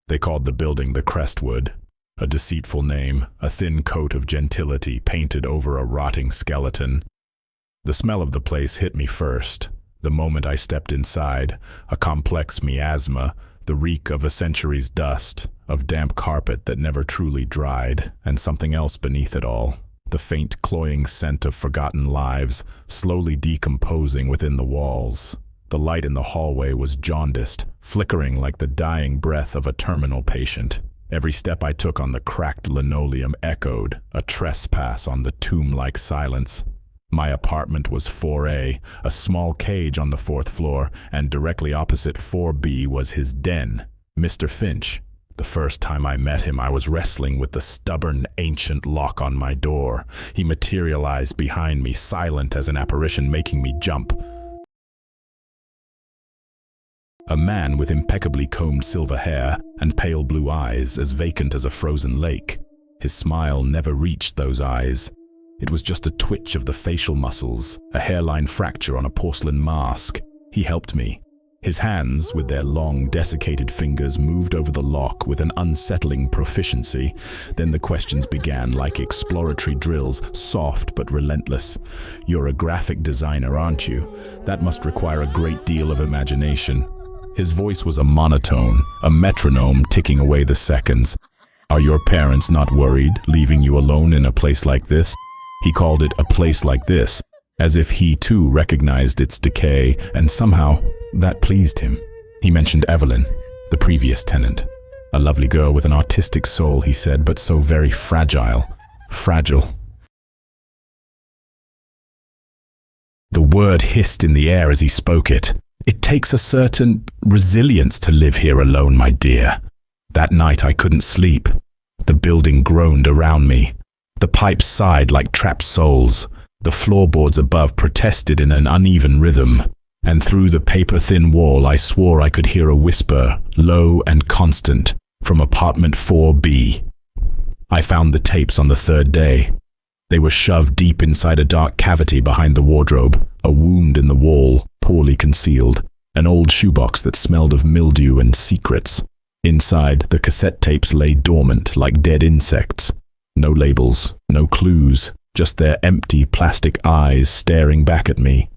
They called the building the Crestwood, a deceitful name, a thin coat of gentility painted over a rotting skeleton. The smell of the place hit me first. The moment I stepped inside, a complex miasma, the reek of a century's dust, of damp carpet that never truly dried, and something else beneath it all. The faint, cloying scent of forgotten lives, slowly decomposing within the walls. The light in the hallway was jaundiced, flickering like the dying breath of a terminal patient. Every step I took on the cracked linoleum echoed, a trespass on the tomb-like silence. My apartment was 4A, a small cage on the 4th floor, and directly opposite 4B was his den, Mr. Finch. The first time I met him, I was wrestling with the stubborn, ancient lock on my door. He materialized behind me, silent as an apparition, making me jump. A man with impeccably combed silver hair and pale blue eyes, as vacant as a frozen lake. His smile never reached those eyes. It was just a twitch of the facial muscles, a hairline fracture on a porcelain mask. He helped me. His hands, with their long, desiccated fingers, moved over the lock with an unsettling proficiency. Then the questions began, like exploratory drills, soft but relentless. "You're a graphic designer, aren't you? That must require a great deal of imagination." His voice was a monotone, a metronome ticking away the seconds. "Are your parents not worried, leaving you alone in a place like this?" He called it a place like this, as if he too recognized its decay, and somehow that pleased him. He mentioned Evelyn, the previous tenant. A lovely girl with an artistic soul, he said, but so very fragile. Fragile. The word hissed in the air as he spoke it. "It takes a certain resilience to live here alone, my dear." That night I couldn't sleep. The building groaned around me. The pipes sighed like trapped souls. The floorboards above protested in an uneven rhythm. And through the paper-thin wall I swore I could hear a whisper, low and constant, from apartment 4B. I found the tapes on the 3rd day. They were shoved deep inside a dark cavity behind the wardrobe, a wound in the wall, poorly concealed, an old shoebox that smelled of mildew and secrets. Inside, the cassette tapes lay dormant like dead insects. No labels, no clues, just their empty plastic eyes staring back at me.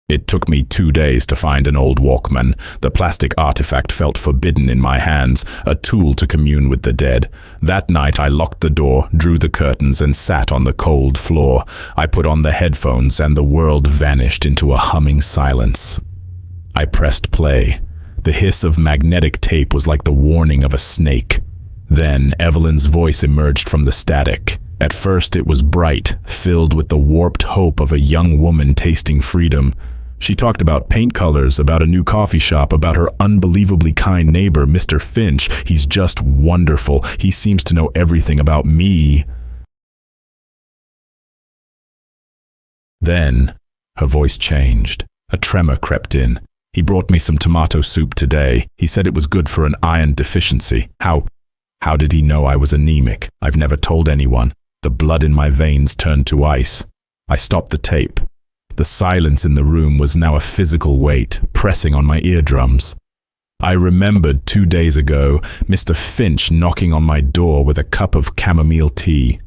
It took me 2 days to find an old Walkman. The plastic artifact felt forbidden in my hands, a tool to commune with the dead. That night I locked the door, drew the curtains, and sat on the cold floor. I put on the headphones and the world vanished into a humming silence. I pressed play. The hiss of magnetic tape was like the warning of a snake. Then Evelyn's voice emerged from the static. At first it was bright, filled with the warped hope of a young woman tasting freedom. She talked about paint colors, about a new coffee shop, about her unbelievably kind neighbor, Mr. Finch. "He's just wonderful. He seems to know everything about me." Then, her voice changed. A tremor crept in. "He brought me some tomato soup today. He said it was good for an iron deficiency. How did he know I was anemic? I've never told anyone." The blood in my veins turned to ice. I stopped the tape. The silence in the room was now a physical weight, pressing on my eardrums. I remembered 2 days ago, Mr. Finch knocking on my door with a cup of chamomile tea.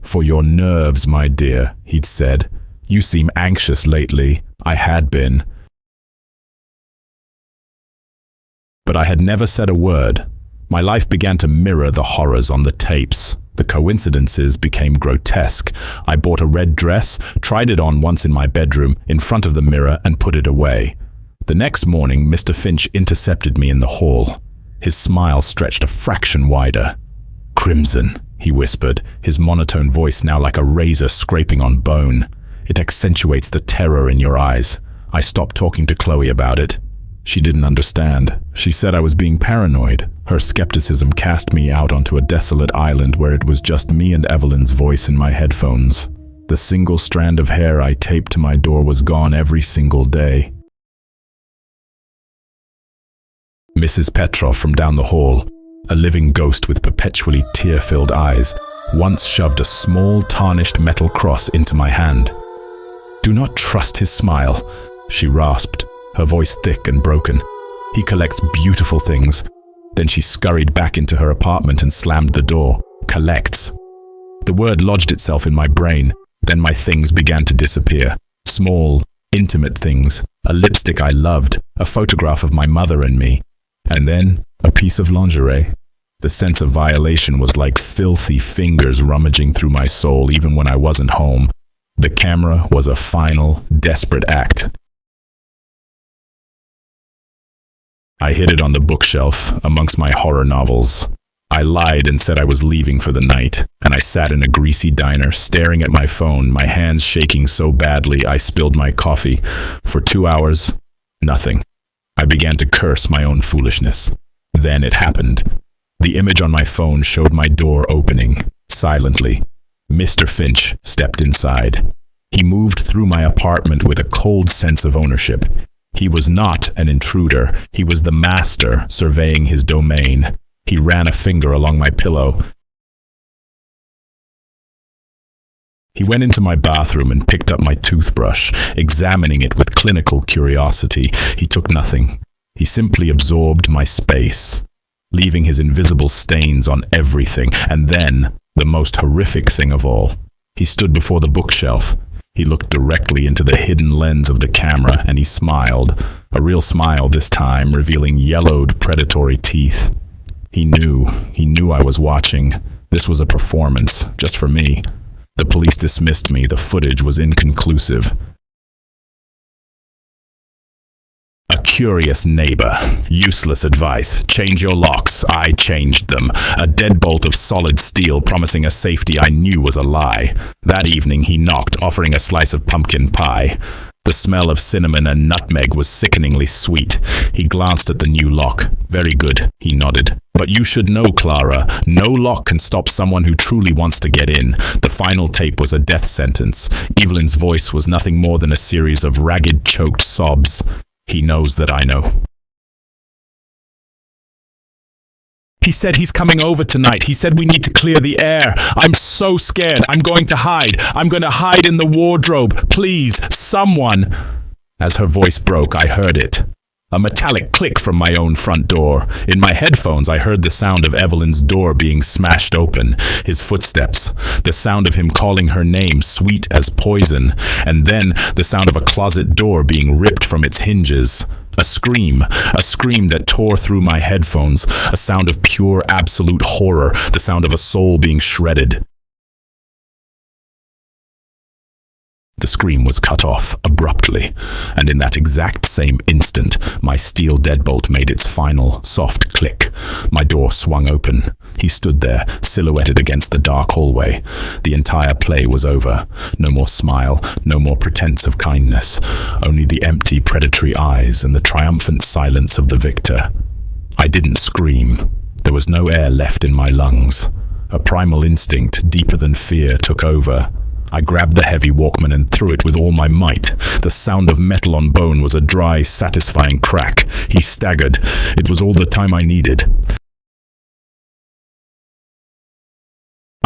"For your nerves, my dear," he'd said. "You seem anxious lately." I had been. But I had never said a word. My life began to mirror the horrors on the tapes. The coincidences became grotesque. I bought a red dress, tried it on once in my bedroom, in front of the mirror, and put it away. The next morning, Mr. Finch intercepted me in the hall. His smile stretched a fraction wider. "Crimson," he whispered, his monotone voice now like a razor scraping on bone. "It accentuates the terror in your eyes." I stopped talking to Chloe about it. She didn't understand. She said I was being paranoid. Her skepticism cast me out onto a desolate island where it was just me and Evelyn's voice in my headphones. The single strand of hair I taped to my door was gone every single day. Mrs. Petrov from down the hall, a living ghost with perpetually tear-filled eyes, once shoved a small tarnished metal cross into my hand. "Do not trust his smile," she rasped, her voice thick and broken. He collects beautiful things. Then she scurried back into her apartment and slammed the door. Collects. The word lodged itself in my brain. Then my things began to disappear. Small, intimate things. A lipstick I loved. A photograph of my mother and me. And then a piece of lingerie. The sense of violation was like filthy fingers rummaging through my soul even when I wasn't home. The camera was a final, desperate act. I hid it on the bookshelf amongst my horror novels. I lied and said I was leaving for the night, and I sat in a greasy diner staring at my phone, my hands shaking so badly I spilled my coffee. For 2 hours, nothing. I began to curse my own foolishness. Then it happened. The image on my phone showed my door opening, silently. Mr. Finch stepped inside. He moved through my apartment with a cold sense of ownership. He was not an intruder. He was the master surveying his domain. He ran a finger along my pillow. He went into my bathroom and picked up my toothbrush, examining it with clinical curiosity. He took nothing. He simply absorbed my space, leaving his invisible stains on everything. And then, the most horrific thing of all, he stood before the bookshelf. He looked directly into the hidden lens of the camera, and he smiled, a real smile this time, revealing yellowed, predatory teeth. He knew I was watching. This was a performance, just for me. The police dismissed me. The footage was inconclusive. A curious neighbor. Useless advice. Change your locks. I changed them. A deadbolt of solid steel promising a safety I knew was a lie. That evening he knocked, offering a slice of pumpkin pie. The smell of cinnamon and nutmeg was sickeningly sweet. He glanced at the new lock. Very good, he nodded. But you should know, Clara, no lock can stop someone who truly wants to get in. The final tape was a death sentence. Evelyn's voice was nothing more than a series of ragged, choked sobs. He knows that I know. He said he's coming over tonight. He said we need to clear the air. I'm so scared. I'm going to hide. I'm going to hide in the wardrobe. Please, someone. As her voice broke, I heard it. A metallic click from my own front door. In my headphones, I heard the sound of Evelyn's door being smashed open, his footsteps, the sound of him calling her name, sweet as poison, and then the sound of a closet door being ripped from its hinges. A scream that tore through my headphones, a sound of pure, absolute horror, the sound of a soul being shredded. The scream was cut off abruptly, and in that exact same instant, my steel deadbolt made its final, soft click. My door swung open. He stood there, silhouetted against the dark hallway. The entire play was over. No more smile, no more pretense of kindness, only the empty, predatory eyes and the triumphant silence of the victor. I didn't scream. There was no air left in my lungs. A primal instinct, deeper than fear, took over. I grabbed the heavy Walkman and threw it with all my might. The sound of metal on bone was a dry, satisfying crack. He staggered. It was all the time I needed.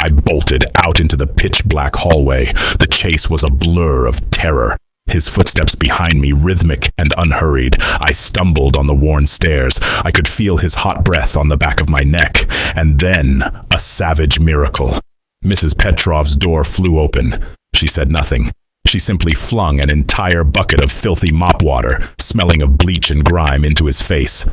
I bolted out into the pitch-black hallway. The chase was a blur of terror. His footsteps behind me, rhythmic and unhurried. I stumbled on the worn stairs. I could feel his hot breath on the back of my neck. And then, a savage miracle. Mrs. Petrov's door flew open. She said nothing. She simply flung an entire bucket of filthy mop water, smelling of bleach and grime, into his face.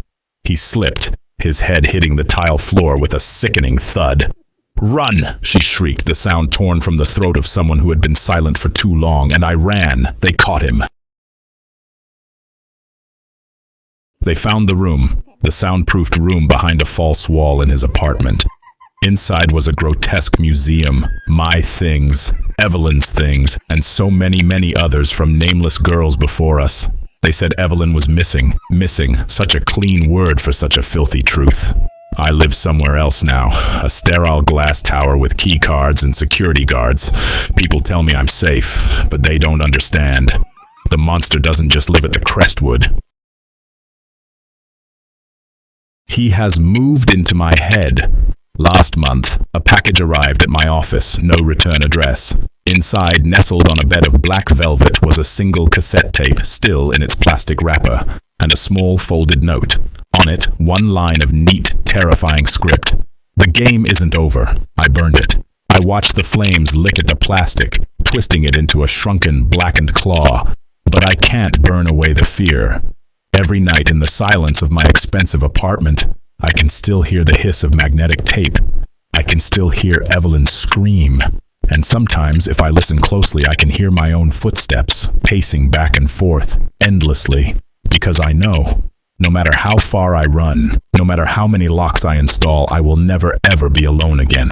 He slipped, his head hitting the tile floor with a sickening thud. "Run!" she shrieked, the sound torn from the throat of someone who had been silent for too long, and I ran. They caught him. They found the room, the soundproofed room behind a false wall in his apartment. Inside was a grotesque museum, my things, Evelyn's things, and so many, many others from nameless girls before us. They said Evelyn was missing, such a clean word for such a filthy truth. I live somewhere else now, a sterile glass tower with key cards and security guards. People tell me I'm safe, but they don't understand. The monster doesn't just live at the Crestwood. He has moved into my head. Last month, a package arrived at my office, no return address. Inside, nestled on a bed of black velvet, was a single cassette tape, still in its plastic wrapper. and a small folded note. On it, one line of neat, terrifying script. The game isn't over. I burned it. I watched the flames lick at the plastic, twisting it into a shrunken, blackened claw. But I can't burn away the fear. Every night in the silence of my expensive apartment, I can still hear the hiss of magnetic tape. I can still hear Evelyn scream. And sometimes, if I listen closely, I can hear my own footsteps, pacing back and forth, endlessly. Because I know, no matter how far I run, no matter how many locks I install, I will never ever be alone again.